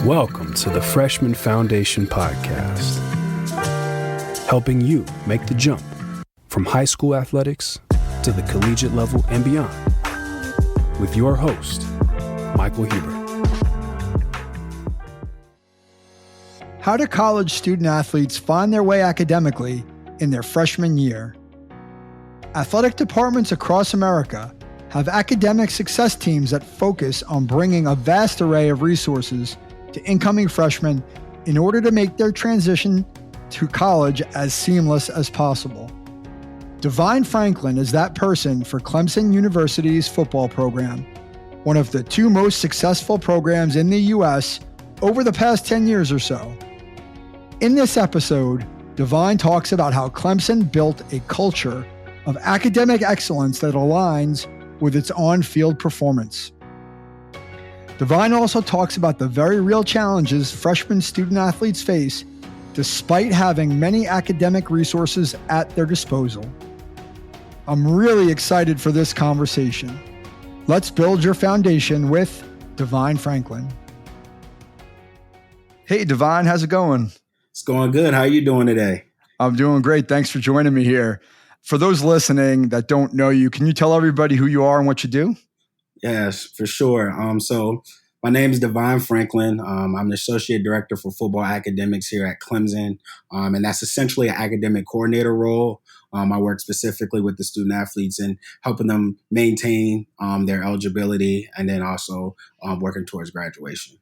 Welcome to the Freshman Foundation Podcast, helping you make the jump from high school athletics to the collegiate level and beyond, with your host, Michael Huber. How do college student athletes find their way academically in their freshman year? Athletic departments across America have academic success teams that focus on bringing a vast array of resources to incoming freshmen in order to make their transition to college as seamless as possible. Devine Franklin is that person for Clemson University's football program, one of the two most successful programs in the U.S. over the past 10 years or so. In this episode, Devine talks about how Clemson built a culture of academic excellence that aligns with its on-field performance. Devine also talks about the very real challenges freshman student athletes face despite having many academic resources at their disposal. I'm really excited for this conversation. Let's build your foundation with Devine Franklin. Hey, Devine, how's it going? It's going good. How are you doing today? I'm doing great. Thanks for joining me here. For those listening that don't know you, can you tell everybody who you are and what you do? Yes, for sure. So my name is Devine Franklin. I'm the Associate Director for Football Academics here at Clemson, and that's essentially an academic coordinator role. I work specifically with the student athletes and helping them maintain their eligibility and then also working towards graduation.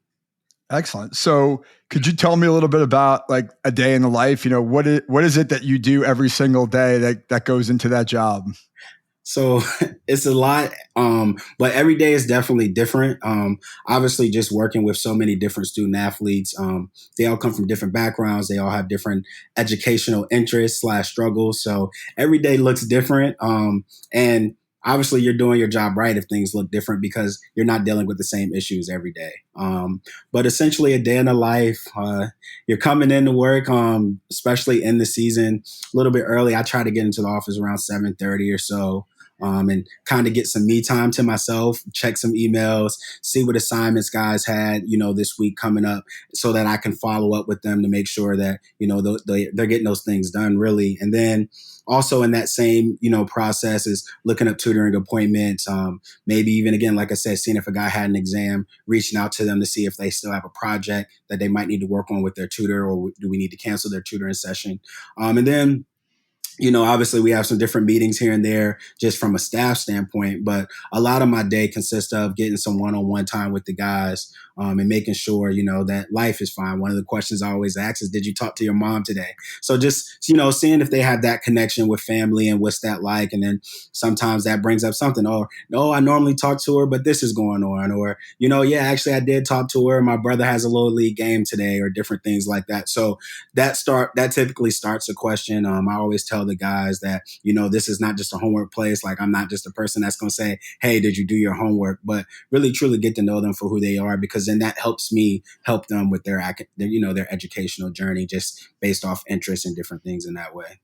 Excellent. So could you tell me a little bit about like a day in the life? You know, what is it that you do every single day that goes into that job? So it's a lot, but every day is definitely different. Obviously, just working with so many different student athletes, they all come from different backgrounds. They all have different educational interests / struggles. So every day looks different. And obviously, you're doing your job right if things look different because you're not dealing with the same issues every day. But essentially, a day in the life, you're coming into work, especially in the season, a little bit early. I try to get into the office around 7:30 or so. And kind of get some me time to myself, check some emails, see what assignments guys had, this week coming up so that I can follow up with them to make sure that, they're getting those things done really. And then also in that same, process is looking up tutoring appointments, maybe even, again, like I said, seeing if a guy had an exam, reaching out to them to see if they still have a project that they might need to work on with their tutor or do we need to cancel their tutoring session. And then obviously we have some different meetings here and there just from a staff standpoint, but a lot of my day consists of getting some one-on-one time with the guys and making sure, that life is fine. One of the questions I always ask is, did you talk to your mom today? So just, seeing if they have that connection with family and what's that like. And then sometimes that brings up something, or no, I normally talk to her, but this is going on. Or, yeah, actually I did talk to her. My brother has a little league game today or different things like that. So that typically starts a question. I always tell the guys that, this is not just a homework place. Like I'm not just a person that's going to say, hey, did you do your homework? But really, truly get to know them for who they are, because then that helps me help them with their educational journey, just based off interest and different things in that way.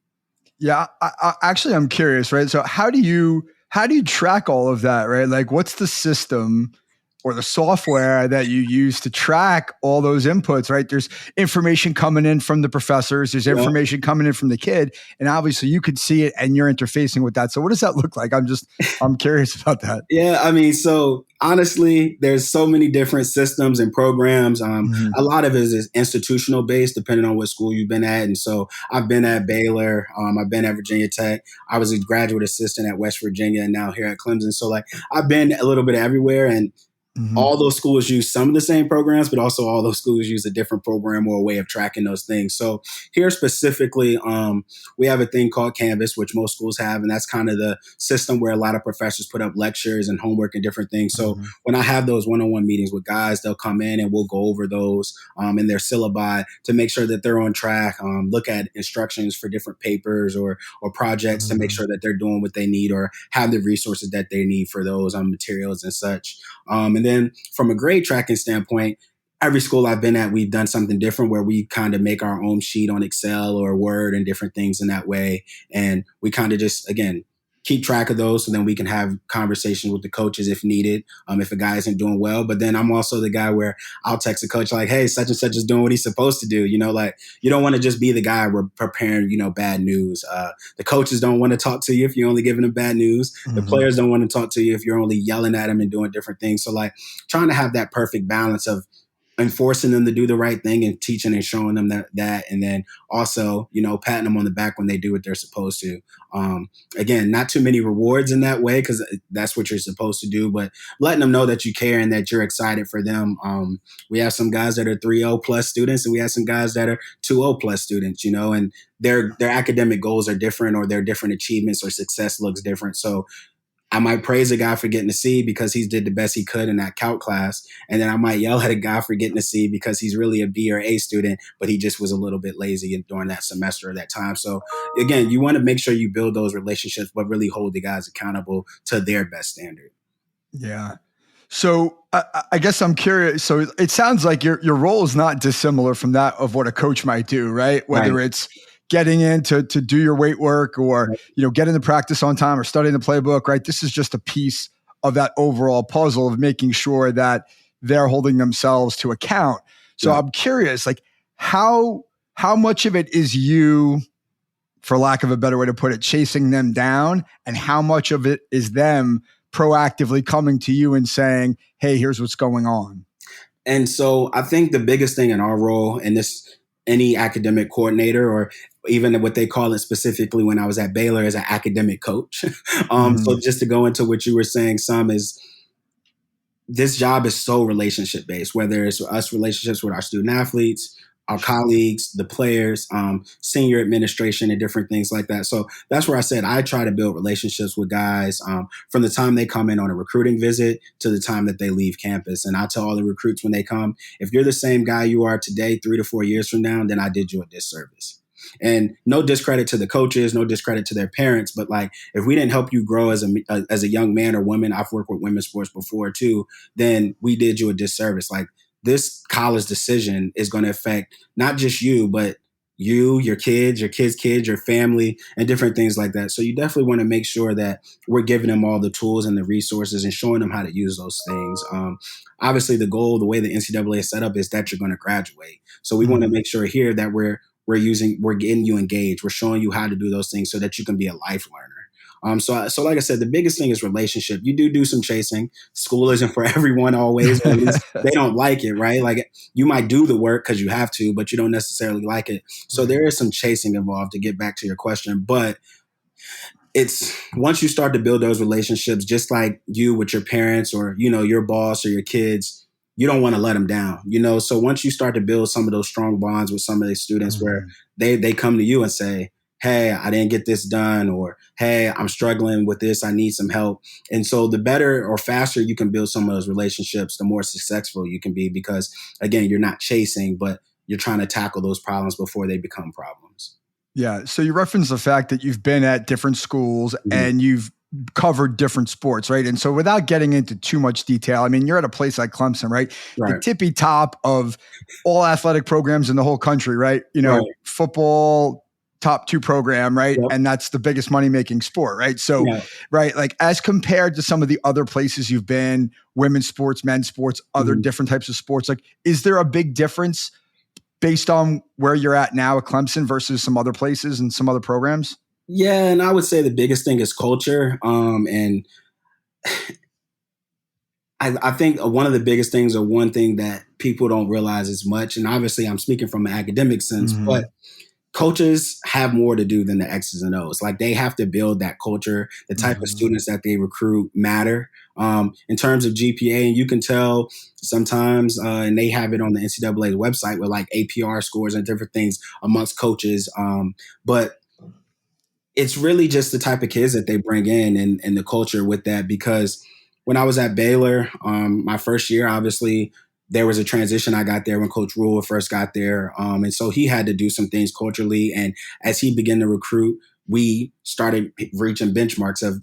Yeah, I'm curious, right? So how do you track all of that, right? Like what's the system or the software that you use to track all those inputs, right? There's information coming in from the professors, there's information coming in from the kid, and obviously you could see it and you're interfacing with that. So what does that look like? I'm curious about that. Yeah, so honestly, there's so many different systems and programs. A lot of it is institutional based, depending on what school you've been at. And so I've been at Baylor, I've been at Virginia Tech. I was a graduate assistant at West Virginia and now here at Clemson. So I've been a little bit everywhere, and all those schools use some of the same programs, but also all those schools use a different program or a way of tracking those things. So here specifically, we have a thing called Canvas, which most schools have, and that's kind of the system where a lot of professors put up lectures and homework and different things. So when I have those one-on-one meetings with guys, they'll come in and we'll go over those in their syllabi to make sure that they're on track, look at instructions for different papers or projects to make sure that they're doing what they need or have the resources that they need for those materials and such. And then from a grade tracking standpoint, every school I've been at, we've done something different where we kind of make our own sheet on Excel or Word and different things in that way. And we kind of just, again, keep track of those so then we can have conversations with the coaches if needed, if a guy isn't doing well. But then I'm also the guy where I'll text a coach like, hey, such and such is doing what he's supposed to do. Like you don't want to just be the guy we're preparing, bad news. The coaches don't want to talk to you if you're only giving them bad news. Mm-hmm. The players don't want to talk to you if you're only yelling at them and doing different things. So like trying to have that perfect balance of enforcing them to do the right thing and teaching and showing them that and then also, patting them on the back when they do what they're supposed to. Again, not too many rewards in that way because that's what you're supposed to do, but letting them know that you care and that you're excited for them. We have some guys that are 3.0 plus students and we have some guys that are 2.0 plus students, and their academic goals are different or their different achievements or success looks different. So I might praise a guy for getting a C because he did the best he could in that calc class. And then I might yell at a guy for getting a C because he's really a B or A student, but he just was a little bit lazy during that semester or that time. So again, you want to make sure you build those relationships, but really hold the guys accountable to their best standard. Yeah. So I guess I'm curious. So it sounds like your role is not dissimilar from that of what a coach might do, right? Whether it's getting in to do your weight work or, getting the practice on time or studying the playbook, right? This is just a piece of that overall puzzle of making sure that they're holding themselves to account. So I'm curious, like how much of it is you, for lack of a better way to put it, chasing them down, and how much of it is them proactively coming to you and saying, hey, here's what's going on? And so I think the biggest thing in our role in this, any academic coordinator or even what they call it specifically when I was at Baylor as an academic coach. So just to go into what you were saying, is this job is so relationship based, whether it's us relationships with our student athletes, our colleagues, the players, senior administration and different things like that. So that's where I said I try to build relationships with guys from the time they come in on a recruiting visit to the time that they leave campus. And I tell all the recruits when they come, if you're the same guy you are today, 3 to 4 years from now, then I did you a disservice. And no discredit to the coaches, no discredit to their parents, but like if we didn't help you grow as a young man or woman, I've worked with women's sports before too, then we did you a disservice. Like this college decision is going to affect not just you, but you, your kids, your family, and different things like that. So you definitely want to make sure that we're giving them all the tools and the resources and showing them how to use those things. Obviously, the goal, the way the NCAA is set up is that you're going to graduate. So we want to make sure here that we're getting you engaged. We're showing you how to do those things so that you can be a life learner. So like I said, the biggest thing is relationship. You do some chasing. School isn't for everyone always. At least they don't like it, right? Like you might do the work because you have to, but you don't necessarily like it. So there is some chasing involved to get back to your question. But it's once you start to build those relationships, just like you with your parents or, your boss or your kids, you don't want to let them down, So once you start to build some of those strong bonds with some of the students where they come to you and say, hey, I didn't get this done, or hey, I'm struggling with this, I need some help. And so the better or faster you can build some of those relationships, the more successful you can be because, again, you're not chasing, but you're trying to tackle those problems before they become problems. Yeah. So you referenced the fact that you've been at different schools and you've covered different sports, right? And so without getting into too much detail, I mean, you're at a place like Clemson, right? The tippy top of all athletic programs in the whole country, right? Football, top 2 program, right? Yep. And that's the biggest money-making sport, right? So, right, like as compared to some of the other places you've been, women's sports, men's sports, other different types of sports, like is there a big difference based on where you're at now at Clemson versus some other places and some other programs? Yeah, and I would say the biggest thing is culture. And I think one of the biggest things or one thing that people don't realize as much, and obviously I'm speaking from an academic sense, but coaches have more to do than the X's and O's. Like they have to build that culture. The type of students that they recruit matter in terms of GPA. And you can tell sometimes, and they have it on the NCAA website with like APR scores and different things amongst coaches. But it's really just the type of kids that they bring in and the culture with that. Because when I was at Baylor, my first year, obviously, there was a transition. I got there when Coach Rule first got there. And so he had to do some things culturally. And as he began to recruit, we started reaching benchmarks of,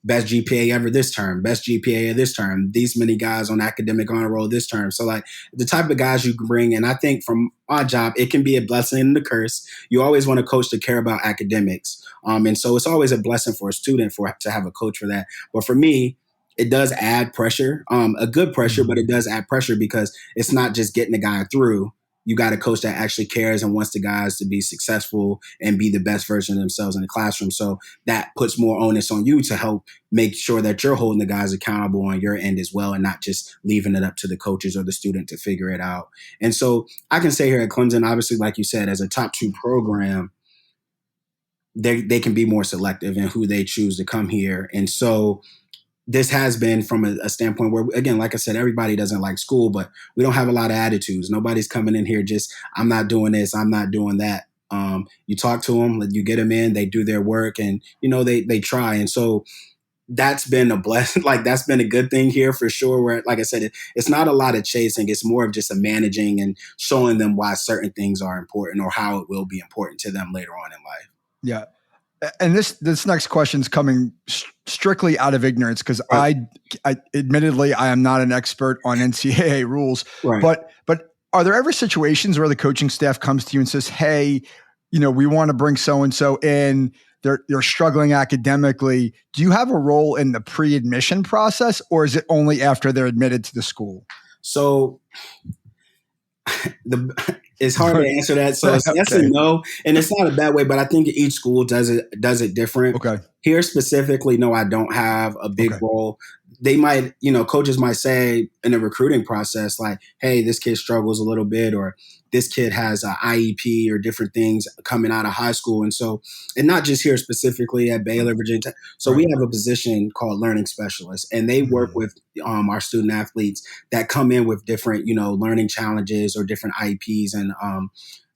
best GPA ever this term, best GPA of this term, these many guys on academic honor roll this term. So like the type of guys you can bring. And I think from our job, it can be a blessing and a curse. You always want a coach to care about academics. And so it's always a blessing for a student to have a coach for that. But for me, it does add pressure, a good pressure, but it does add pressure because it's not just getting the guy through. You got a coach that actually cares and wants the guys to be successful and be the best version of themselves in the classroom. So that puts more onus on you to help make sure that you're holding the guys accountable on your end as well and not just leaving it up to the coaches or the student to figure it out. And so I can say here at Clemson, obviously, like you said, as a top 2 program, they can be more selective in who they choose to come here. And so this has been from a standpoint where, again, like I said, everybody doesn't like school, but we don't have a lot of attitudes. Nobody's coming in here just, I'm not doing this, I'm not doing that. You talk to them, you get them in, they do their work, and, they try. And so that's been a blessing. Like, that's been a good thing here for sure, where, like I said, it's not a lot of chasing. It's more of just a managing and showing them why certain things are important or how it will be important to them later on in life. Yeah. And this next question is coming strictly out of ignorance because I admittedly I am not an expert on NCAA rules, right. but are there ever situations where the coaching staff comes to you and says, "Hey, we want to bring so and so in. They're struggling academically. Do you have a role in the pre-admission process, or is it only after they're admitted to the school?" So it's hard to answer that. So it's yes and no, and it's not a bad way, but I think each school does it different. Okay. Here specifically, no, I don't have a big role. They might, coaches might say in the recruiting process, like, hey, this kid struggles a little bit, or this kid has an IEP or different things coming out of high school. And so, and not just here specifically at Baylor, Virginia Tech. So we have a position called learning specialists, and they work with our student athletes that come in with different, learning challenges or different IEPs and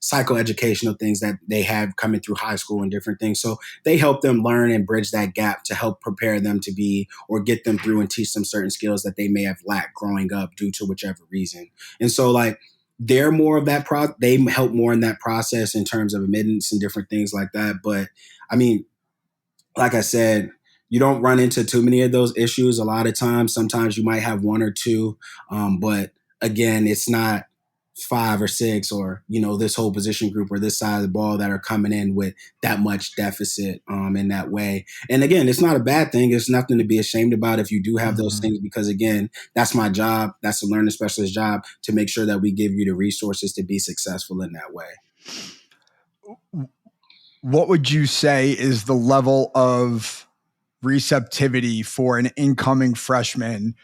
psychoeducational things that they have coming through high school and different things. So they help them learn and bridge that gap to help prepare them to be, or get them through and teach them certain skills that they may have lacked growing up due to whichever reason. And so like, they're more of that they help more in that process in terms of admittance and different things like that. But I mean, like I said, you don't run into too many of those issues a lot of times. Sometimes you might have 1 or 2. But again, it's not 5 or 6 or, this whole position group or this side of the ball that are coming in with that much deficit in that way. And again, it's not a bad thing. It's nothing to be ashamed about if you do have those things, because again, that's my job. That's the learning specialist job, to make sure that we give you the resources to be successful in that way. What would you say is the level of receptivity for an incoming freshman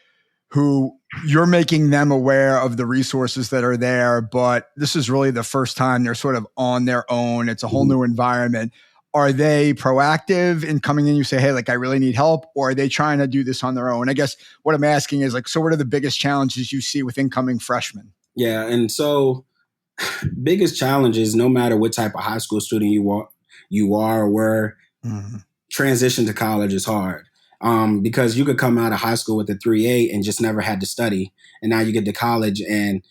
who you're making them aware of the resources that are there, but this is really the first time they're sort of on their own. It's a whole new environment. Are they proactive in coming in? You say, hey, like, I really need help, or are they trying to do this on their own? I guess what I'm asking is, like, so what are the biggest challenges you see with incoming freshmen? Yeah. And so biggest challenges, no matter what type of high school student you are or were, transition to college is hard. Because you could come out of high school with a 3.8 and just never had to study. And now you get to college and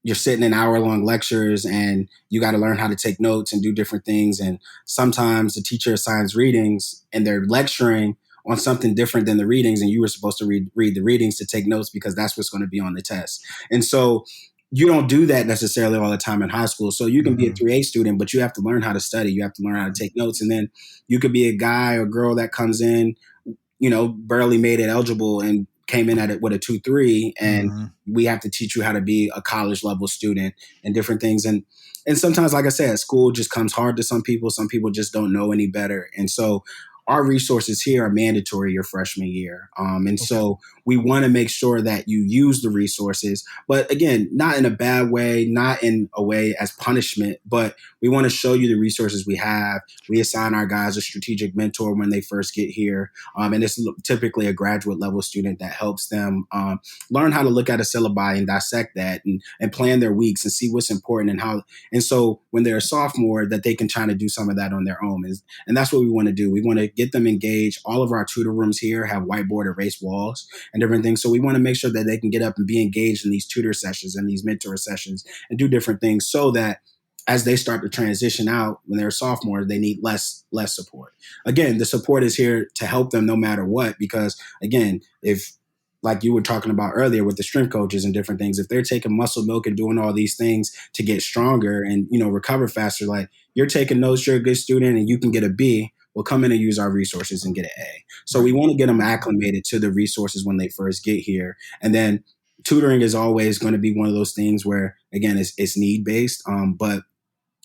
you're sitting in hour-long lectures and you got to learn how to take notes and do different things. And sometimes the teacher assigns readings and they're lecturing on something different than the readings. And you were supposed to read the readings to take notes because that's what's going to be on the test. And so you don't do that necessarily all the time in high school. So you can be a 3.8 student, but you have to learn how to study. You have to learn how to take notes. And then you could be a guy or girl that comes in, barely made it eligible and came in at it with a 2.3, and we have to teach you how to be a college level student and different things. And sometimes, like I said, school just comes hard to some people. Some people just don't know any better. And so our resources here are mandatory your freshman year. So we want to make sure that you use the resources, but again, not in a bad way, not in a way as punishment, but we want to show you the resources we have. We assign our guys a strategic mentor when they first get here. And it's typically a graduate level student that helps them learn how to look at a syllabi and dissect that and plan their weeks and see what's important and how. And so when they're a sophomore, that they can try to do some of that on their own. And that's what we want to do. We want to get them engaged. All of our tutor rooms here have whiteboard erased walls and different things. So we want to make sure that they can get up and be engaged in these tutor sessions and these mentor sessions and do different things so that as they start to transition out when they're sophomores, they need less support. Again, the support is here to help them no matter what, because again, if like you were talking about earlier with the strength coaches and different things, if they're taking muscle milk and doing all these things to get stronger and, recover faster, like you're taking notes, you're a good student and you can get a B, well, come in and use our resources and get an A. So we want to get them acclimated to the resources when they first get here. And then tutoring is always going to be one of those things where, again, it's need based. But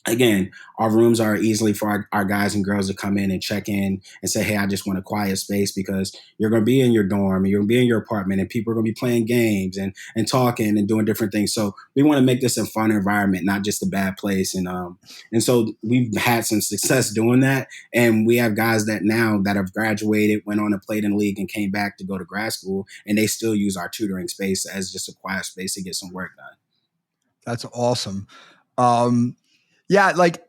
again, our rooms are easily for our guys and girls to come in and check in and say, hey, I just want a quiet space, because you're going to be in your dorm and you're going to be in your apartment and people are going to be playing games and talking and doing different things. So we want to make this a fun environment, not just a bad place. And so we've had some success doing that. And we have guys that now that have graduated, went on and played in the league and came back to go to grad school, and they still use our tutoring space as just a quiet space to get some work done. That's awesome. Yeah, like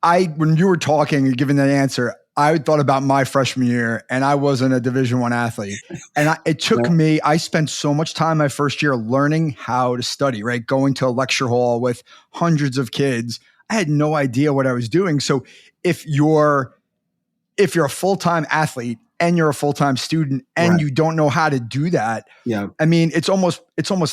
I when you were talking and giving that answer, I thought about my freshman year, and I wasn't a Division I athlete. And it took me, I spent so much time my first year learning how to study, right? Going to a lecture hall with hundreds of kids. I had no idea what I was doing. So if you're a full-time athlete and you're a full-time student and you don't know how to do that, I mean, it's almost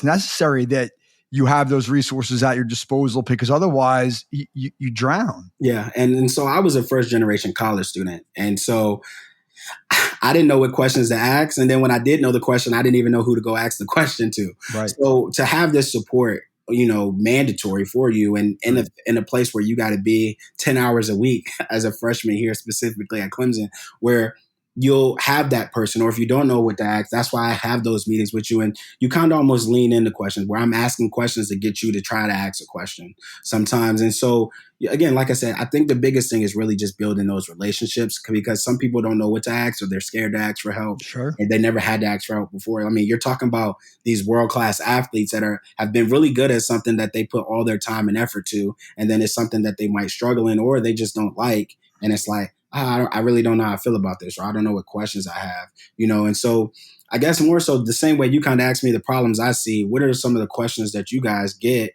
necessary that you have those resources at your disposal, because otherwise you drown. Yeah. And so I was a first generation college student. And so I didn't know what questions to ask. And then when I did know the question, I didn't even know who to go ask the question to. Right. So to have this support, mandatory for you, and in a place where you got to be 10 hours a week as a freshman here, specifically at Clemson, where you'll have that person, or if you don't know what to ask, that's why I have those meetings with you. And you kind of almost lean into questions where I'm asking questions to get you to try to ask a question sometimes. And so, again, like I said, I think the biggest thing is really just building those relationships, because some people don't know what to ask, or they're scared to ask for help. Sure. And they never had to ask for help before. I mean, you're talking about these world-class athletes that have been really good at something that they put all their time and effort to, and then it's something that they might struggle in or they just don't like. And it's like, I really don't know how I feel about this, or I don't know what questions I have, and so I guess more so the same way you kind of asked me the problems I see, what are some of the questions that you guys get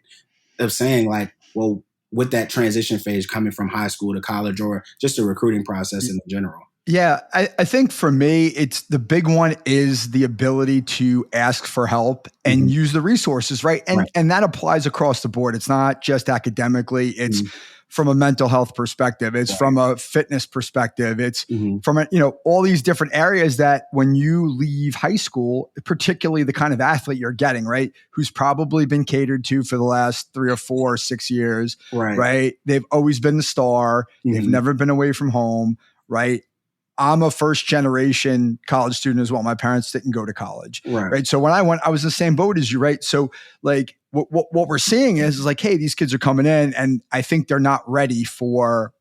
of saying, like, well, with that transition phase coming from high school to college, or just the recruiting process in general? Yeah, I think for me, it's the big one is the ability to ask for help and use the resources, right? And that applies across the board. It's not just academically. It's from a mental health perspective. It's from a fitness perspective. It's from all these different areas that when you leave high school, particularly the kind of athlete you're getting, right, who's probably been catered to for the last 3 or 4 or 6 years, right? They've always been the star. They've never been away from home, right? I'm a first generation college student as well. My parents didn't go to college, right? So when I went, I was in the same boat as you, right? So like what we're seeing is like, hey, these kids are coming in, and I think they're not ready for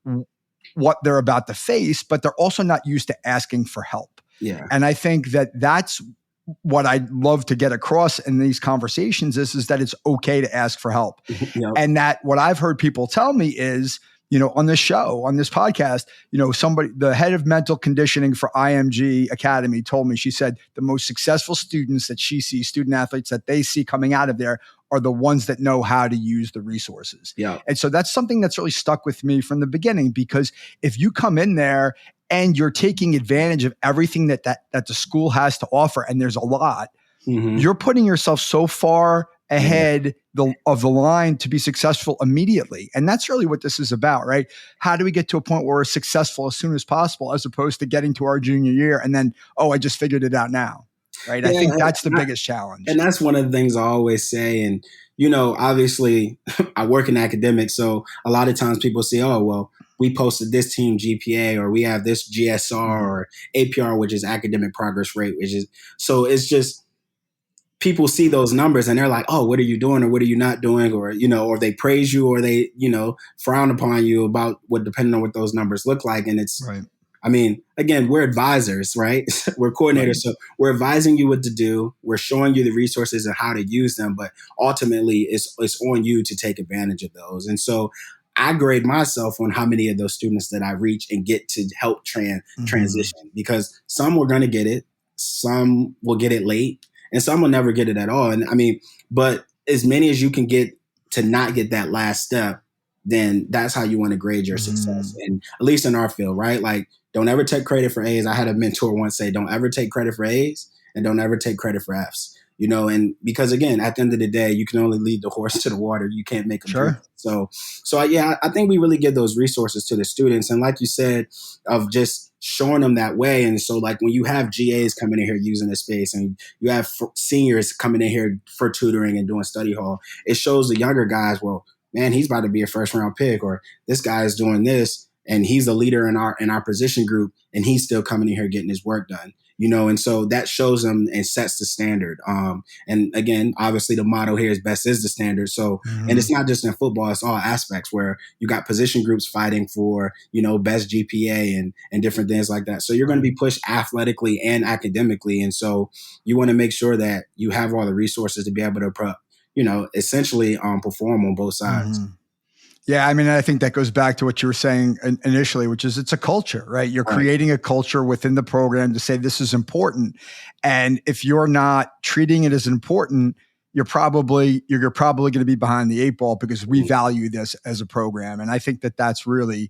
what they're about to face, but they're also not used to asking for help. Yeah. And I think that's what I'd love to get across in these conversations is that it's okay to ask for help. And that what I've heard people tell me is, on this show, on this podcast, the head of mental conditioning for IMG Academy told me, she said, the most successful students that she sees, student athletes that they see coming out of there, are the ones that know how to use the resources. Yeah. And so that's something that's really stuck with me from the beginning, because if you come in there and you're taking advantage of everything that the school has to offer, and there's a lot, you're putting yourself so far ahead of the line to be successful immediately. And that's really what this is about, right? How do we get to a point where we're successful as soon as possible, as opposed to getting to our junior year and then, I just figured it out now, right? I think that's the biggest challenge. And that's one of the things I always say. And, obviously I work in academics. So a lot of times people say, oh, well, we posted this team GPA, or we have this GSR or APR, which is academic progress rate, so it's just, people see those numbers and they're like, oh, what are you doing, or what are you not doing? Or, or they praise you, or they, frown upon you about what, depending on what those numbers look like. And it's, I mean, again, we're advisors, right? We're coordinators. So we're advising you what to do. We're showing you the resources and how to use them. But ultimately, it's on you to take advantage of those. And so I grade myself on how many of those students that I reach and get to help transition, because some are going to get it. Some will get it late, and some will never get it at all. And I mean, but as many as you can get to not get that last step, then that's how you want to grade your success. And at least in our field, right? Like, don't ever take credit for A's. I had a mentor once say, don't ever take credit for A's and don't ever take credit for F's. And because again, at the end of the day, you can only lead the horse to the water. You can't make them drink. So yeah, I think we really give those resources to the students. And like you said, of just showing them that way. And so like when you have GAs coming in here using this space and you have seniors coming in here for tutoring and doing study hall, it shows the younger guys, well, man, he's about to be a first round pick, or this guy is doing this and he's a leader in our position group and he's still coming in here getting his work done. And so that shows them and sets the standard. And again, obviously the motto here is best is the standard. So, and it's not just in football, it's all aspects where you got position groups fighting for, best GPA and different things like that. So you're going to be pushed athletically and academically. And so you want to make sure that you have all the resources to be able to, essentially perform on both sides. Yeah, I mean, I think that goes back to what you were saying initially, which is it's a culture, right? You're creating a culture within the program to say this is important. And if you're not treating it as important, you're probably going to be behind the eight ball because we value this as a program. And I think that that's really,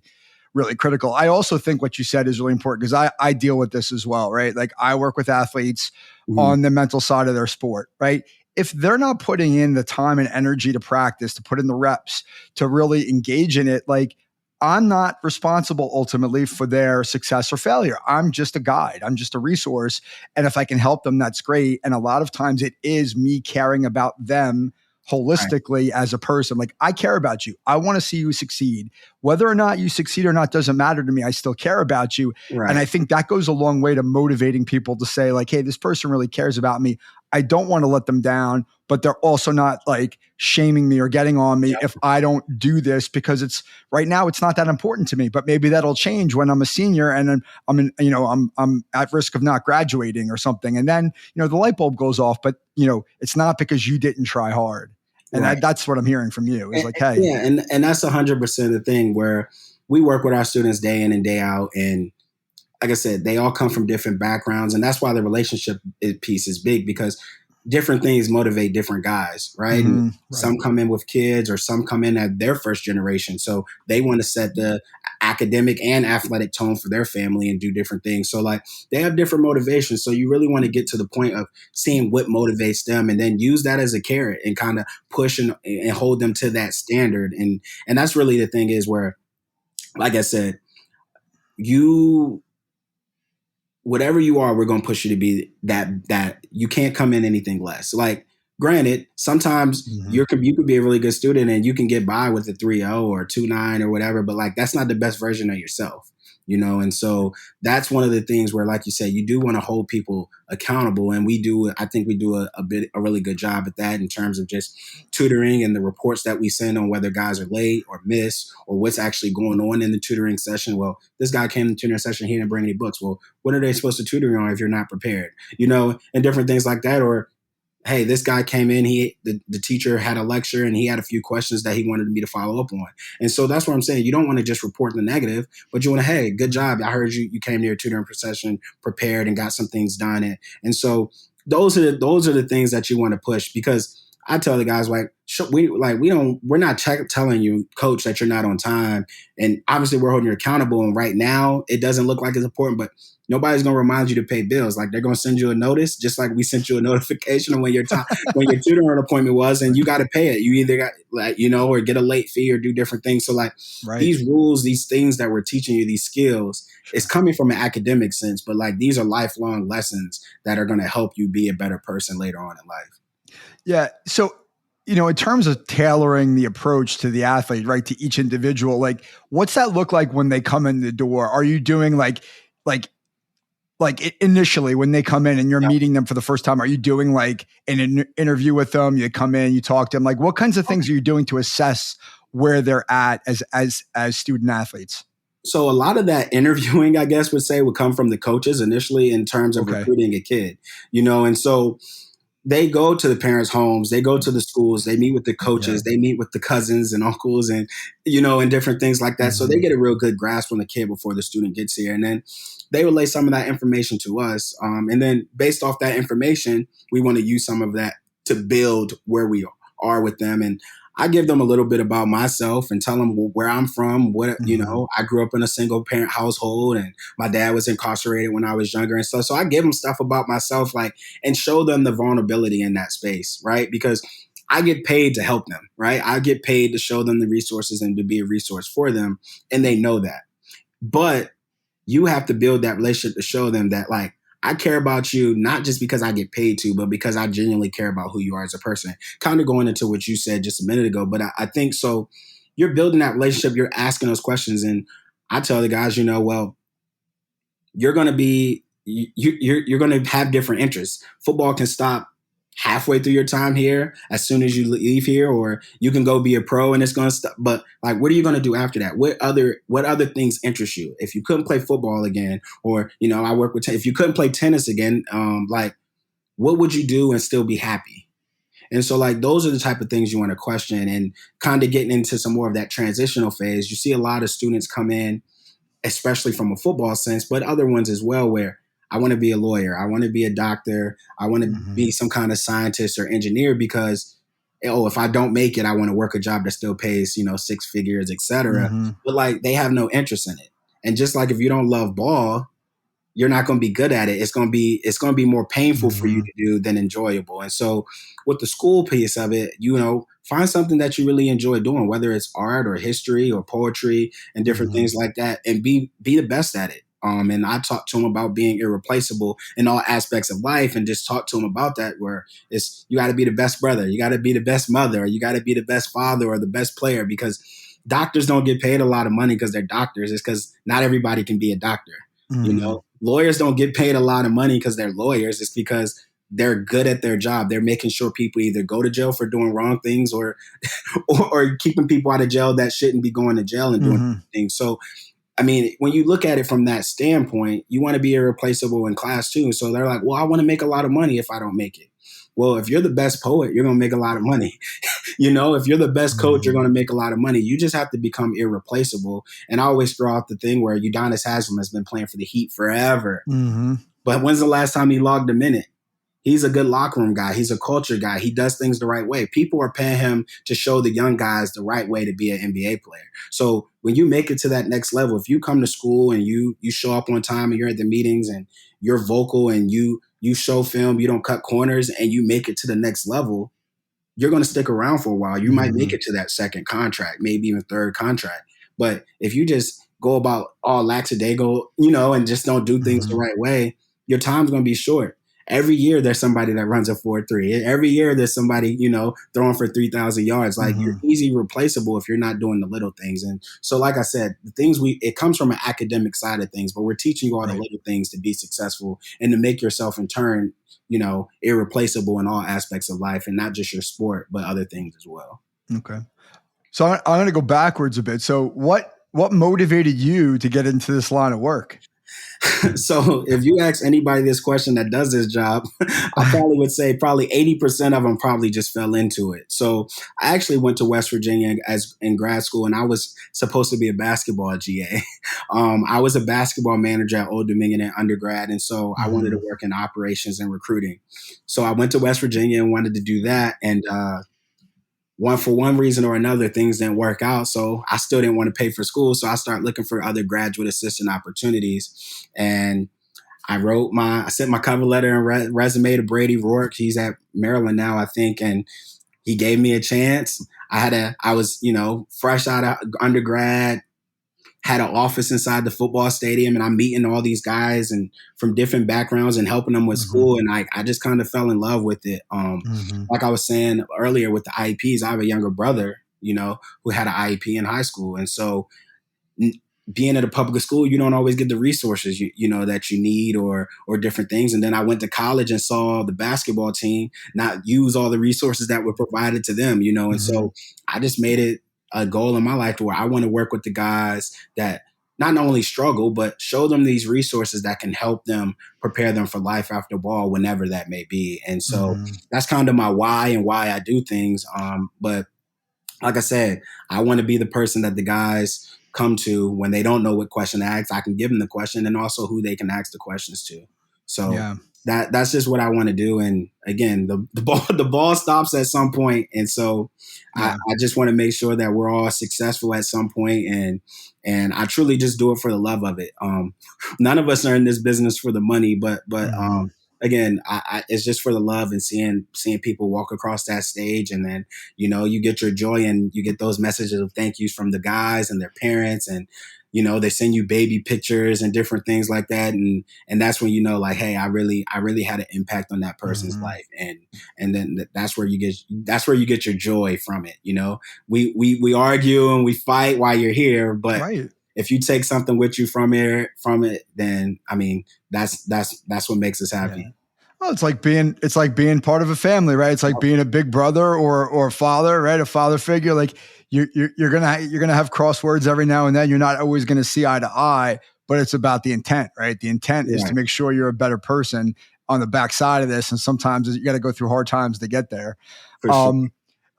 really critical. I also think what you said is really important because I deal with this as well, right? Like I work with athletes on the mental side of their sport, right? If they're not putting in the time and energy to practice, to put in the reps, to really engage in it, like I'm not responsible ultimately for their success or failure. I'm just a guide. I'm just a resource. And if I can help them, that's great. And a lot of times it is me caring about them holistically as a person. Like I care about you. I want to see you succeed. Whether or not you succeed or not doesn't matter to me. I still care about you. And I think that goes a long way to motivating people to say like, hey, this person really cares about me. I don't want to let them down, but they're also not like shaming me or getting on me if I don't do this because it's right now it's not that important to me. But maybe that'll change when I'm a senior and I'm at risk of not graduating or something. And then the light bulb goes off. But it's not because you didn't try hard. And that's what I'm hearing from you. Is like, hey, and that's 100% the thing where we work with our students day in and day out, and like I said, they all come from different backgrounds, and that's why the relationship piece is big because different things motivate different guys, right? And some come in with kids or some come in at their first generation. So they want to set the academic and athletic tone for their family and do different things. So like they have different motivations. So you really want to get to the point of seeing what motivates them and then use that as a carrot and kind of push and hold them to that standard. And that's really the thing is where, like I said, whatever you are, we're going to push you to be that you can't come in anything less. Like, granted, sometimes you could be a really good student and you can get by with a 3.0 or 2.9 or whatever, but like, that's not the best version of yourself, And so that's one of the things where, like you said, you do want to hold people accountable. And I think we do a really good job at that in terms of just tutoring and the reports that we send on whether guys are late or miss or what's actually going on in the tutoring session. Well, this guy came to the tutoring session, he didn't bring any books. Well, what are they supposed to tutor on if you're not prepared? And different things like that. Or, hey, this guy came in, the teacher had a lecture and he had a few questions that he wanted me to follow up on. And so that's what I'm saying. You don't want to just report the negative, but you want to, hey, good job. I heard you came to your tutoring session prepared and got some things done. And so those are the things that you want to push because I tell the guys we're not telling you, coach, that you're not on time. And obviously we're holding you accountable. And right now it doesn't look like it's important, but nobody's going to remind you to pay bills. Like they're going to send you a notice, just like we sent you a notification on when your tutoring appointment was, and you got to pay it. You either got or get a late fee or do different things. So like these rules, these things that we're teaching you, these skills, it's coming from an academic sense, but like these are lifelong lessons that are going to help you be a better person later on in life. Yeah. So, in terms of tailoring the approach to the athlete, right, to each individual, like what's that look like when they come in the door? Are you doing like initially when they come in and you're meeting them for the first time, are you doing like an interview with them? You come in, you talk to them, like what kinds of things are you doing to assess where they're at as student athletes? So a lot of that interviewing, I guess would come from the coaches initially in terms of recruiting a kid, and so they go to the parents' homes, they go to the schools, they meet with the coaches, they meet with the cousins and uncles and, and different things like that. So they get a real good grasp on the kid before the student gets here. And then they relay some of that information to us. And then based off that information, we want to use some of that to build where we are with them. And I give them a little bit about myself and tell them where I'm from. Mm-hmm. I grew up in a single parent household and my dad was incarcerated when I was younger and stuff. So I give them stuff about myself, like, and show them the vulnerability in that space, right? Because I get paid to help them, right? I get paid to show them the resources and to be a resource for them. And they know that. But you have to build that relationship to show them that, like, I care about you, not just because I get paid to, but because I genuinely care about who you are as a person. Kind of going into what you said just a minute ago, but I think so. You're building that relationship, you're asking those questions. And I tell the guys, well, you're going to be, you're going to have different interests. Football can stop halfway through your time here as soon as you leave here, or you can go be a pro and it's going to stop. But like, what are you going to do after that? What other things interest you? If you couldn't play football again, or, I work with, if you couldn't play tennis again, like, what would you do and still be happy? And so, like, those are the type of things you want to question, and kind of getting into some more of that transitional phase. You see a lot of students come in, especially from a football sense, but other ones as well, where I want to be a lawyer, I want to be a doctor, I want to Mm-hmm. be some kind of scientist or engineer because, if I don't make it, I want to work a job that still pays, 6 figures, et cetera. Mm-hmm. But like, they have no interest in it. And just like if you don't love ball, you're not going to be good at it. It's going to be more painful for you Mm-hmm. to do than enjoyable. And so with the school piece of it, find something that you really enjoy doing, whether it's art or history or poetry and different Mm-hmm. things like that, and be the best at it. And I talked to him about being irreplaceable in all aspects of life, and just talk to him about that, where you got to be the best brother, you got to be the best mother, or you got to be the best father or the best player, because doctors don't get paid a lot of money because they're doctors. It's because not everybody can be a doctor. Mm-hmm. Lawyers don't get paid a lot of money because they're lawyers. It's because they're good at their job. They're making sure people either go to jail for doing wrong things, or keeping people out of jail that shouldn't be going to jail and doing Mm-hmm. things. So, I mean, when you look at it from that standpoint, you want to be irreplaceable in class too. So they're like, well, I want to make a lot of money if I don't make it. Well, if you're the best poet, you're going to make a lot of money. If you're the best coach, you're going to make a lot of money. You just have to become irreplaceable. And I always throw out the thing where Udonis Haslem has been playing for the Heat forever. Mm-hmm. But when's the last time he logged a minute? He's a good locker room guy. He's a culture guy. He does things the right way. People are paying him to show the young guys the right way to be an NBA player. So when you make it to that next level, if you come to school and you show up on time and you're at the meetings and you're vocal and you show film, you don't cut corners, and you make it to the next level, you're going to stick around for a while. You might make it to that second contract, maybe even third contract. But if you just go about all lackadaisical, and just don't do things the Mm-hmm. right way, your time's going to be short. Every year there's somebody that runs a 4.3. Every year there's somebody, throwing for 3,000 yards. Like, Mm-hmm. you're easy replaceable if you're not doing the little things. And so, like I said, the things it comes from an academic side of things, but we're teaching you all the Right. little things to be successful and to make yourself in turn, irreplaceable in all aspects of life, and not just your sport, but other things as well. Okay. So I'm going to go backwards a bit. So what motivated you to get into this line of work? So if you ask anybody this question that does this job, I probably would say probably 80% of them probably just fell into it. So I actually went to West Virginia in grad school, and I was supposed to be a basketball GA. I was a basketball manager at Old Dominion in undergrad, and so I wanted to work in operations and recruiting. So I went to West Virginia and wanted to do that, and for one reason or another, things didn't work out. So I still didn't want to pay for school. So I started looking for other graduate assistant opportunities. And I sent my cover letter and resume to Brady Rourke. He's at Maryland now, I think. And he gave me a chance. I was, fresh out of undergrad, had an office inside the football stadium, and I'm meeting all these guys and from different backgrounds and helping them with school. And I just kind of fell in love with it. Like I was saying earlier with the IEPs, I have a younger brother, who had an IEP in high school. And so being at a public school, you don't always get the resources, that you need or different things. And then I went to college and saw the basketball team not use all the resources that were provided to them, and so I just made it a goal in my life to where I want to work with the guys that not only struggle, but show them these resources that can help them prepare them for life after ball, whenever that may be. And so that's kind of my why and why I do things. But like I said, I want to be the person that the guys come to when they don't know what question to ask. I can give them the question, and also who they can ask the questions to. So Yeah. that's just what I want to do. And again, the ball stops at some point, and so I just want to make sure that we're all successful at some point, and I truly just do it for the love of it. None of us are in this business for the money, but again, it's just for the love and seeing people walk across that stage, and then you get your joy and you get those messages of thank yous from the guys and their parents, and they send you baby pictures and different things like that, and that's when like, hey, I really had an impact on that person's life, and then that's where you get your joy from it. We argue and we fight while you're here, but if you take something with you from it, then I mean that's what makes us happy. Yeah. Well, it's like being part of a family, right? It's like being a big brother or a father, right? A father figure. Like you're gonna have crosswords every now and then. You're not always gonna see eye to eye, but it's about the intent, right? The intent is to make sure you're a better person on the backside of this, and sometimes you got to go through hard times to get there. For sure.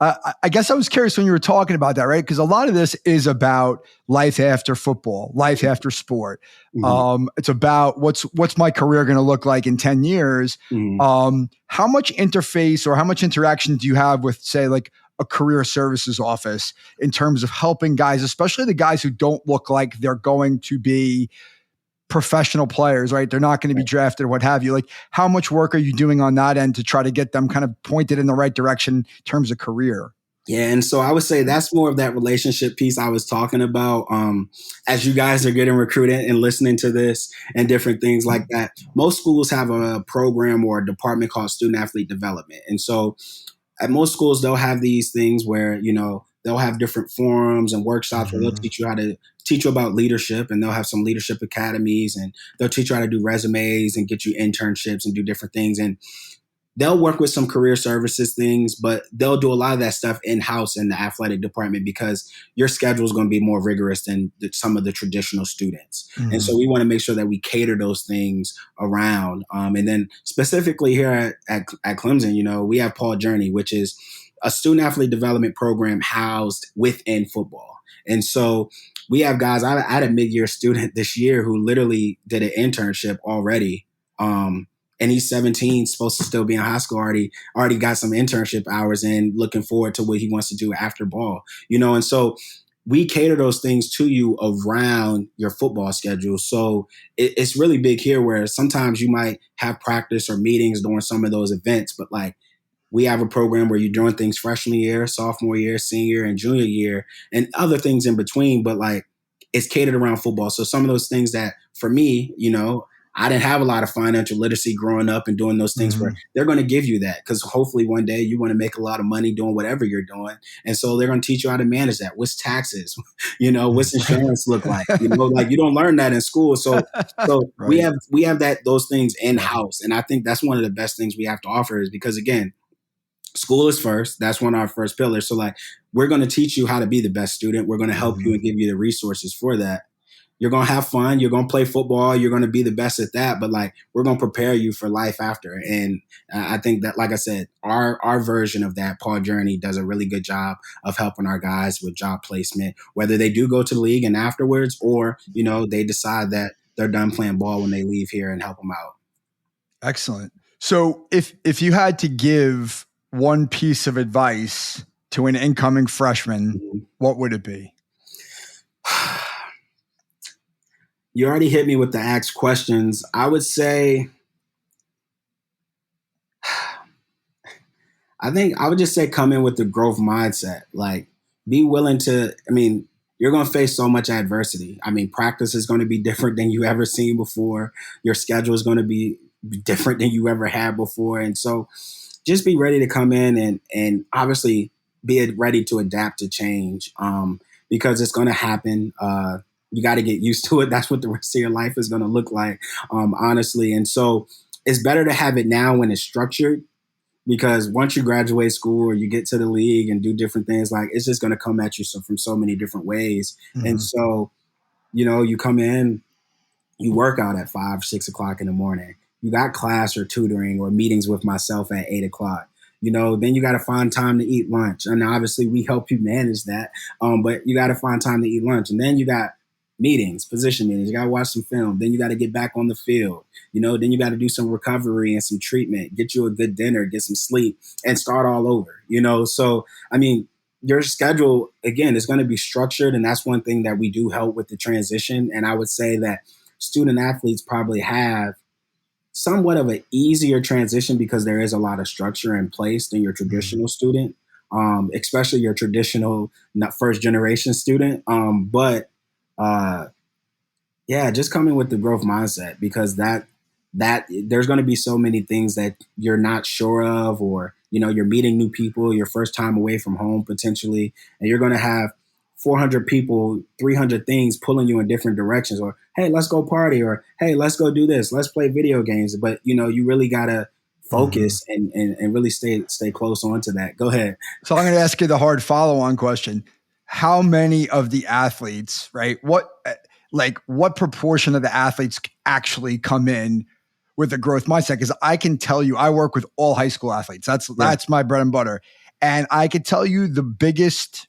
I guess I was curious when you were talking about that, right? Because a lot of this is about life after football, life after sport. It's about what's my career going to look like in 10 years? How much interface or how much interaction do you have with, say, like a career services office in terms of helping guys, especially the guys who don't look like they're going to be professional players, right? They're not going to be drafted or what have you. Like, how much work are you doing on that end to try to get them kind of pointed in the right direction in terms of career? Yeah. And so I would say that's more of that relationship piece I was talking about. As you guys are getting recruited and listening to this and different things like that, most schools have a program or a department called student athlete development. And so at most schools, they'll have these things where, they'll have different forums and workshops where they'll teach you about leadership, and they'll have some leadership academies, and they'll teach you how to do resumes and get you internships and do different things. And they'll work with some career services things, but they'll do a lot of that stuff in-house in the athletic department because your schedule is going to be more rigorous than some of the traditional students. And so we want to make sure that we cater those things around. And then specifically here at Clemson, we have Paul Journey, which is a student athlete development program housed within football. And so we have guys, I had a mid-year student this year who literally did an internship already. And he's 17, supposed to still be in high school, already got some internship hours in, looking forward to what he wants to do after ball, and so we cater those things to you around your football schedule. So it's really big here where sometimes you might have practice or meetings during some of those events, but like we have a program where you're doing things freshman year, sophomore year, senior and junior year, and other things in between, but like it's catered around football. So some of those things that for me, I didn't have a lot of financial literacy growing up and doing those things where they're going to give you that because hopefully one day you want to make a lot of money doing whatever you're doing. And so they're going to teach you how to manage that. What's taxes? What's insurance look like? Like you don't learn that in school. So we have those things in house. And I think that's one of the best things we have to offer is because again, school is first. That's one of our first pillars. So like, we're going to teach you how to be the best student. We're going to help you and give you the resources for that. You're going to have fun. You're going to play football. You're going to be the best at that. But like, we're going to prepare you for life after. And I think that, like I said, our version of that, Paul Journey, does a really good job of helping our guys with job placement, whether they do go to the league and afterwards, or, they decide that they're done playing ball when they leave here and help them out. Excellent. So if you had to give one piece of advice to an incoming freshman, what would it be? You already hit me with the ask questions. I would say, I would just say come in with the growth mindset. Like, be willing to, you're going to face so much adversity. Practice is going to be different than you ever seen before. Your schedule is going to be different than you ever had before. And so just be ready to come in and obviously be ready to adapt to change because it's going to happen. You got to get used to it. That's what the rest of your life is going to look like, honestly. And so it's better to have it now when it's structured because once you graduate school or you get to the league and do different things, like it's just going to come at you from so many different ways. And so, you come in, you work out at 5, 6 o'clock in the morning. You got class or tutoring or meetings with myself at 8 o'clock. Then you got to find time to eat lunch. And obviously we help you manage that. But you got to find time to eat lunch. And then you got meetings, position meetings. You got to watch some film. Then you got to get back on the field. Then you got to do some recovery and some treatment, get you a good dinner, get some sleep, and start all over. So I mean, your schedule again is going to be structured, and that's one thing that we do help with the transition. And I would say that student athletes probably have somewhat of an easier transition because there is a lot of structure in place than your traditional student, especially your traditional not first generation student. But just coming with the growth mindset, because that there's going to be so many things that you're not sure of, or you're meeting new people, your first time away from home potentially, and you're going to have 400 people, 300 things pulling you in different directions, or, hey, let's go party, or, hey, let's go do this, let's play video games. But, you really got to focus and really stay close onto that. Go ahead. So I'm going to ask you the hard follow-on question. How many of the athletes, right? What proportion of the athletes actually come in with a growth mindset? Because I can tell you, I work with all high school athletes. That's my bread and butter. And I could tell you the biggest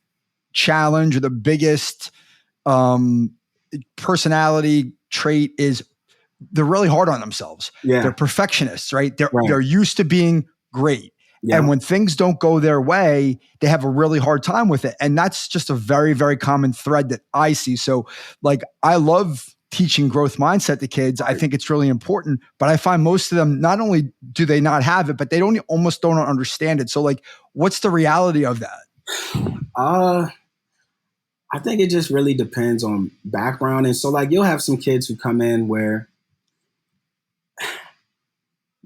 challenge or the biggest personality trait is they're really hard on themselves. Yeah. They're perfectionists, right? They're used to being great. Yeah. And when things don't go their way, they have a really hard time with it. And that's just a very, very common thread that I see. So I love teaching growth mindset to kids. I think it's really important, but I find most of them, not only do they not have it, but they almost don't understand it. So what's the reality of that? I think it just really depends on background. And so you'll have some kids who come in where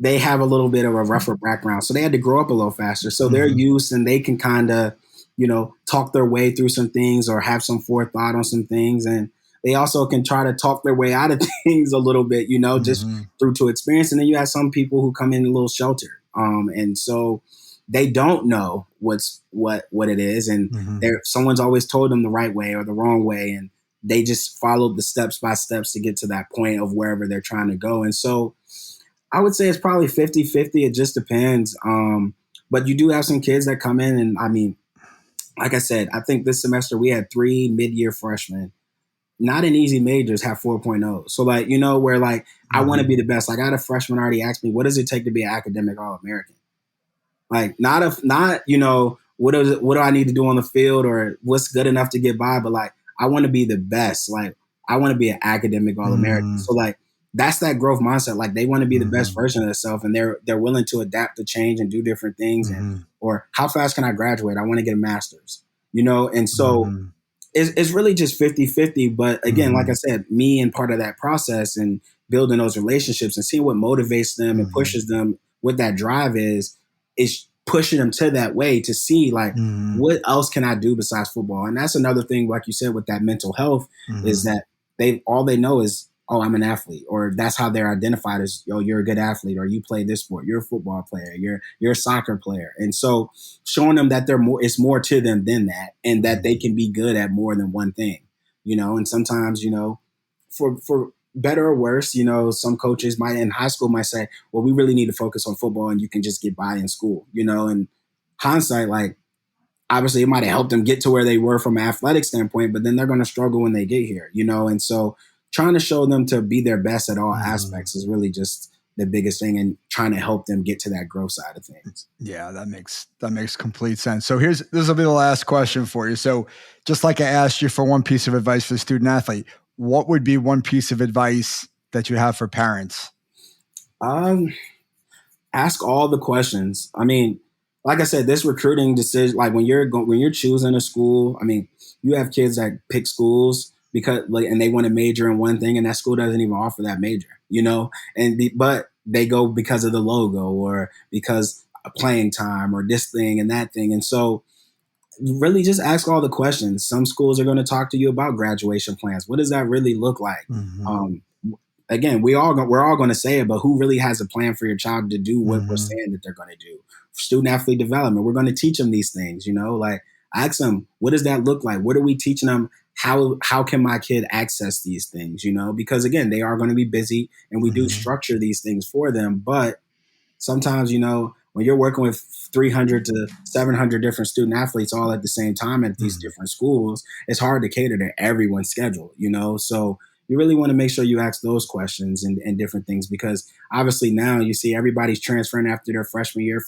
they have a little bit of a rougher background. So they had to grow up a little faster. So they're used, and they can kind of, talk their way through some things or have some forethought on some things. And they also can try to talk their way out of things a little bit, just through to experience. And then you have some people who come in a little sheltered. And so they don't know what it is. And someone's always told them the right way or the wrong way. And they just followed the steps by steps to get to that point of wherever they're trying to go. And so I would say it's probably 50-50. It just depends. But you do have some kids that come in, and I mean, like I said, I think this semester we had 3 mid-year freshmen, not in easy majors, have 4.0. So where I want to be the best. I had a freshman already asked me, what does it take to be an academic All-American? Not what do I need to do on the field or what's good enough to get by, but I want to be the best. I want to be an academic All-American. So that's that growth mindset. They want to be the best version of themselves, and they're willing to adapt to change and do different things. And or how fast can I graduate? I want to get a master's, and so it's really just 50-50. But again, like I said, me and part of that process and building those relationships and seeing what motivates them and pushes them, what that drive is pushing them to that way to see what else can I do besides football? And that's another thing, like you said, with that mental health is that all they know is, oh, I'm an athlete, or that's how they're identified as, oh, you're a good athlete, or you play this sport, you're a football player, you're a soccer player. And so showing them that it's more to them than that, and that they can be good at more than one thing, and sometimes, for better or worse, some coaches in high school might say, well, we really need to focus on football and you can just get by in school, and hindsight, obviously it might have helped them get to where they were from an athletic standpoint, but then they're going to struggle when they get here, and so trying to show them to be their best at all aspects is really just the biggest thing, and trying to help them get to that growth side of things. Yeah, that makes complete sense. So this will be the last question for you. So just like I asked you for one piece of advice for the student athlete, what would be one piece of advice that you have for parents? Ask all the questions. I mean, like I said, this recruiting decision, when you're choosing a school, I mean, you have kids that pick schools because and they want to major in one thing, and that school doesn't even offer that major, but they go because of the logo or because of playing time or this thing and that thing. And so really just ask all the questions. Some schools are going to talk to you about graduation plans. What does that really look like? Again, we're all going to say it, but who really has a plan for your child to do what we're saying that they're going to do? Student athlete development, we're going to teach them these things, ask them, what does that look like? What are we teaching them? How can my kid access these things, because again, they are going to be busy, and we do structure these things for them. But sometimes, when you're working with 300 to 700 different student athletes all at the same time at these different schools, it's hard to cater to everyone's schedule, so you really want to make sure you ask those questions and different things, because obviously now you see everybody's transferring after their freshman year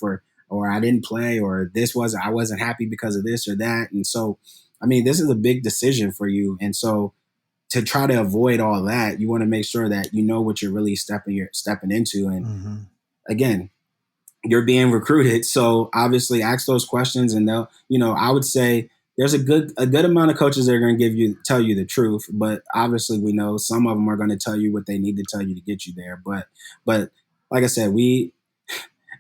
or I didn't play, or I wasn't happy because of this or that. And so, I mean, this is a big decision for you. And so to try to avoid all that, you want to make sure that you know what you're really stepping into. And again, you're being recruited. So obviously ask those questions, and they'll, I would say there's a good amount of coaches that are going to tell you the truth, but obviously we know some of them are going to tell you what they need to tell you to get you there. But like I said,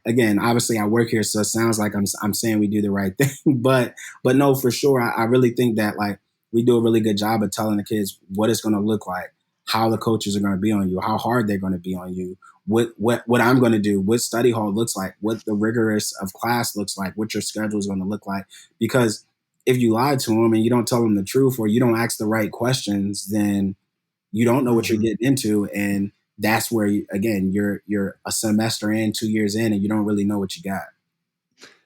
again, obviously I work here, so it sounds like I'm saying we do the right thing, but no, for sure. I really think that like we do a really good job of telling the kids what it's going to look like, how the coaches are going to be on you, how hard they're going to be on you, what I'm going to do, what study hall looks like, what the rigorous of class looks like, what your schedule is going to look like. Because if you lie to them and you don't tell them the truth, or you don't ask the right questions, then you don't know what you're getting into. And that's where, you're a semester in, 2 years in, and you don't really know what you got.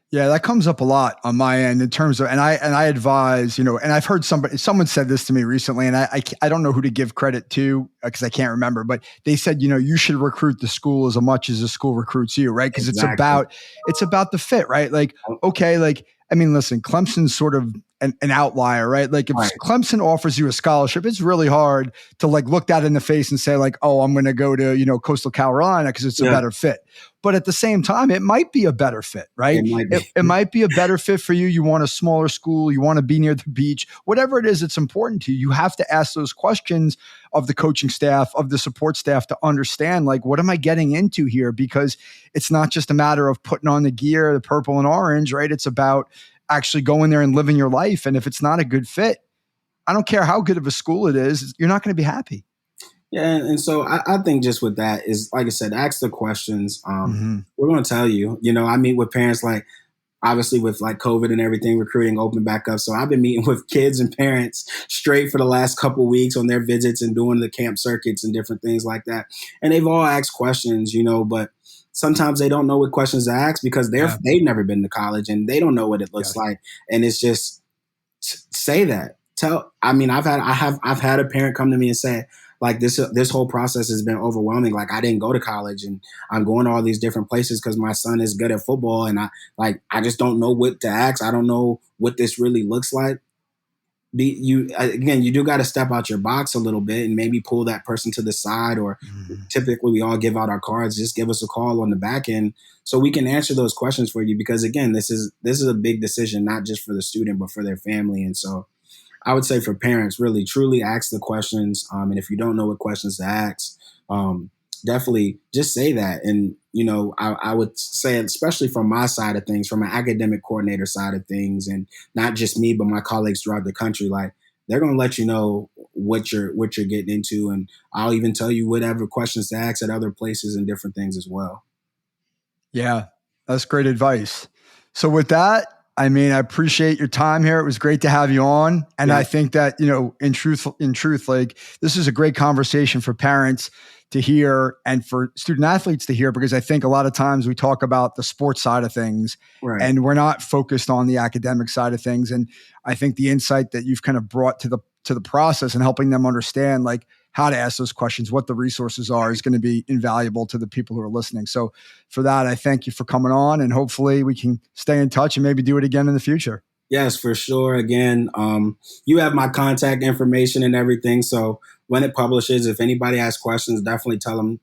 Yeah, that comes up a lot on my end in terms of, and I advise, and I've heard someone said this to me recently, and I don't know who to give credit to because I can't remember, but they said, you should recruit the school as much as the school recruits you, right? Because Exactly. it's about the fit, right? Like, okay, like, I mean, listen, Clemson's sort of an outlier, right? Like if Clemson offers you a scholarship, it's really hard to like look that in the face and say like, oh, I'm going to go to, Coastal Carolina because it's a better fit. But at the same time, it might be a better fit, right? It might be a better fit for you. You want a smaller school. You want to be near the beach. Whatever it is, it's important to you. You have to ask those questions of the coaching staff, of the support staff, to understand like, what am I getting into here? Because it's not just a matter of putting on the gear, the purple and orange, right? It's about actually going there and living your life. And if it's not a good fit, I don't care how good of a school it is, you're not going to be happy. Yeah, and so I think just with that is, like I said, ask the questions. We're going to tell you. I meet with parents, like obviously with like COVID and everything, recruiting open back up. So I've been meeting with kids and parents straight for the last couple of weeks on their visits and doing the camp circuits and different things like that. And they've all asked questions, but sometimes they don't know what questions to ask because they've never been to college and they don't know what it looks like. And it's just say that. I've had a parent come to me and say, like, this whole process has been overwhelming. Like, I didn't go to college and I'm going to all these different places because my son is good at football. And I just don't know what to ask. I don't know what this really looks like. You do got to step out your box a little bit and maybe pull that person to the side, or typically we all give out our cards. Just give us a call on the back end so we can answer those questions for you. Because again, this is a big decision, not just for the student, but for their family. And so I would say for parents, really, truly ask the questions. And if you don't know what questions to ask, definitely just say that. And, I would say, especially from my side of things, from an academic coordinator side of things, and not just me, but my colleagues throughout the country, like they're going to let you know what you're getting into. And I'll even tell you whatever questions to ask at other places and different things as well. Yeah, that's great advice. So with that, I appreciate your time here. It was great to have you on. And I think that, in truth, like this is a great conversation for parents to hear and for student athletes to hear, because I think a lot of times we talk about the sports side of things and we're not focused on the academic side of things. And I think the insight that you've kind of brought to the process and helping them understand like how to ask those questions, what the resources are, is going to be invaluable to the people who are listening. So for that, I thank you for coming on, and hopefully we can stay in touch and maybe do it again in the future. Yes, for sure. Again, you have my contact information and everything. So when it publishes, if anybody has questions, definitely tell them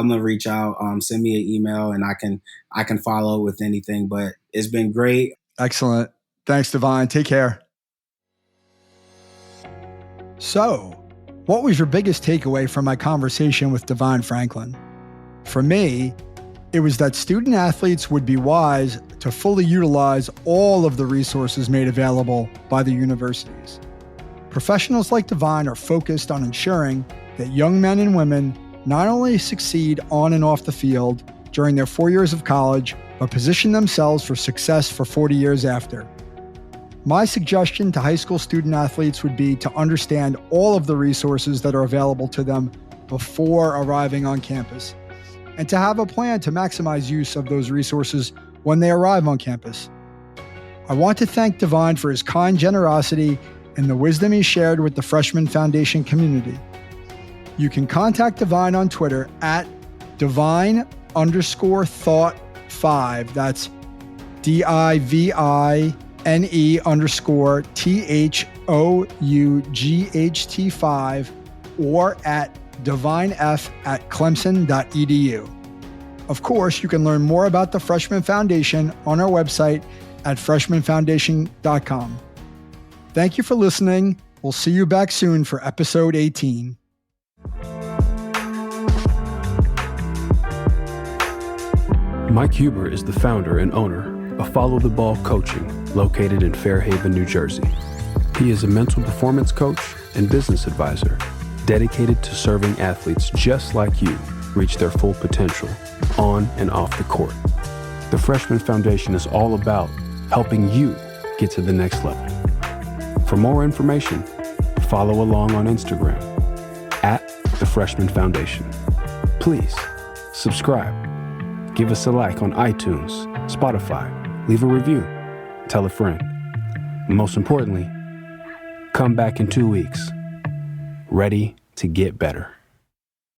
to reach out, send me an email, and I can follow with anything. But it's been great. Excellent. Thanks, Divine. Take care. So, what was your biggest takeaway from my conversation with Divine Franklin? For me, it was that student athletes would be wise to fully utilize all of the resources made available by the universities. Professionals like Divine are focused on ensuring that young men and women not only succeed on and off the field during their 4 years of college, but position themselves for success for 40 years after. My suggestion to high school student athletes would be to understand all of the resources that are available to them before arriving on campus, and to have a plan to maximize use of those resources when they arrive on campus. I want to thank Divine for his kind generosity and the wisdom he shared with the Freshman Foundation community. You can contact Divine on Twitter at divine_thought5. That's DIVINE_THOUGHT5 or at divinef@clemson.edu. Of course, you can learn more about the Freshman Foundation on our website at freshmanfoundation.com. Thank you for listening. We'll see you back soon for episode 18. Mike Huber is the founder and owner of Follow the Ball Coaching, located in Fairhaven, New Jersey. He is a mental performance coach and business advisor dedicated to serving athletes just like you reach their full potential on and off the court. The Freshman Foundation is all about helping you get to the next level. For more information, follow along on Instagram at the Freshman Foundation. Please subscribe, give us a like on iTunes, Spotify, leave a review, tell a friend. Most importantly, come back in 2 weeks, ready to get better.